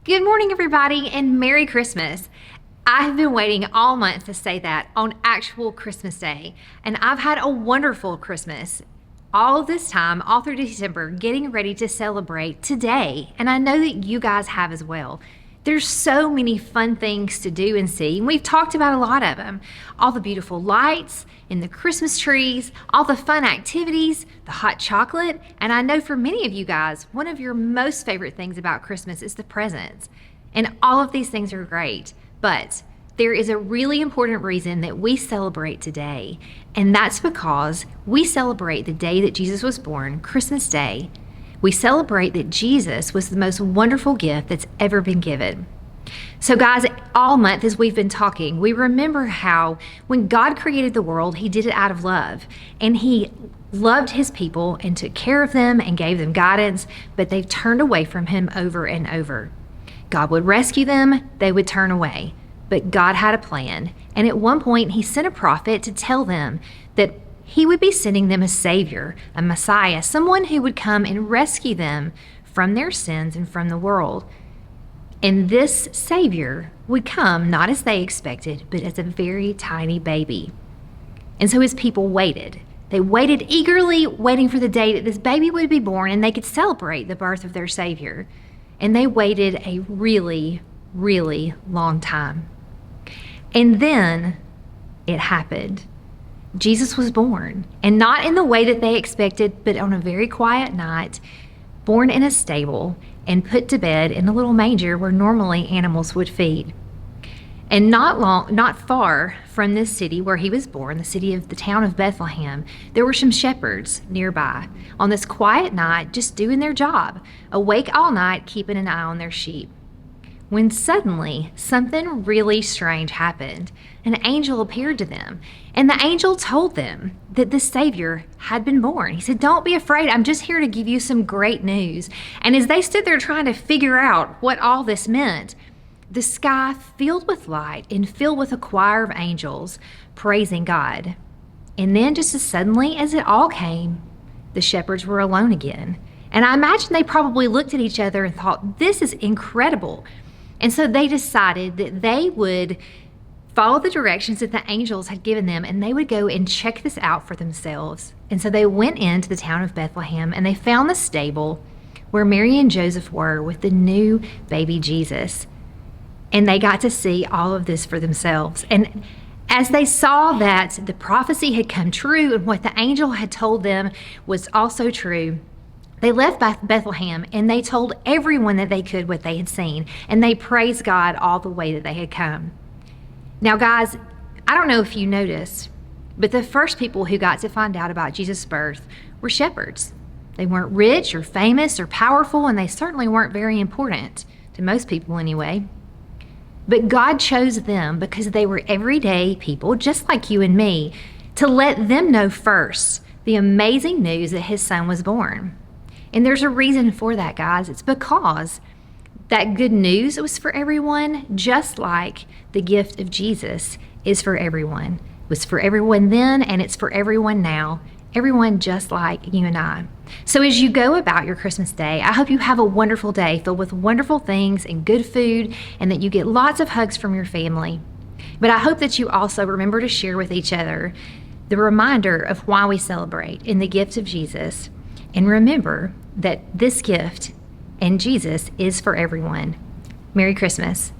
Good morning, everybody, and Merry Christmas. I have been waiting all month to say that on actual Christmas Day, and I've had a wonderful Christmas. All of this time, all through December, getting ready to celebrate today, and I know that you guys have as well. There's so many fun things to do and see, and we've talked about a lot of them. All the beautiful lights and the Christmas trees, all the fun activities, the hot chocolate, and I know for many of you guys, one of your most favorite things about Christmas is the presents. And all of these things are great, but there is a really important reason that we celebrate today, and that's because we celebrate the day that Jesus was born, Christmas Day. We celebrate that Jesus was the most wonderful gift that's ever been given. So guys, all month as we've been talking, we remember how when God created the world, he did it out of love. And he loved his people and took care of them and gave them guidance, but they've turned away from him over and over. God would rescue them, they would turn away. But God had a plan. And at one point, he sent a prophet to tell them that he would be sending them a savior, a Messiah, someone who would come and rescue them from their sins and from the world. And this savior would come not as they expected, but as a very tiny baby. And so his people waited. They waited eagerly, waiting for the day that this baby would be born and they could celebrate the birth of their savior. And they waited a really, really long time. And then it happened. Jesus was born, and not in the way that they expected, but on a very quiet night, born in a stable and put to bed in a little manger where normally animals would feed. And not far from this city where he was born, the town of Bethlehem, there were some shepherds nearby on this quiet night, just doing their job, awake all night, keeping an eye on their sheep. When suddenly something really strange happened. An angel appeared to them, and the angel told them that the Savior had been born. He said, "Don't be afraid, I'm just here to give you some great news." And as they stood there trying to figure out what all this meant, the sky filled with light and filled with a choir of angels praising God. And then just as suddenly as it all came, the shepherds were alone again. And I imagine they probably looked at each other and thought, "This is incredible." And so they decided that they would follow the directions that the angels had given them, and they would go and check this out for themselves. And so they went into the town of Bethlehem, and they found the stable where Mary and Joseph were with the new baby Jesus. And they got to see all of this for themselves. And as they saw that the prophecy had come true and what the angel had told them was also true, they left Bethlehem and they told everyone that they could what they had seen, and they praised God all the way that they had come. Now, guys, I don't know if you noticed, but the first people who got to find out about Jesus' birth were shepherds. They weren't rich or famous or powerful, and they certainly weren't very important, to most people anyway. But God chose them because they were everyday people, just like you and me, to let them know first the amazing news that his son was born. And there's a reason for that, guys. It's because that good news was for everyone, just like the gift of Jesus is for everyone. It was for everyone then, and it's for everyone now. Everyone just like you and I. So as you go about your Christmas day, I hope you have a wonderful day filled with wonderful things and good food, and that you get lots of hugs from your family. But I hope that you also remember to share with each other the reminder of why we celebrate in the gift of Jesus. And remember that this gift and Jesus is for everyone. Merry Christmas.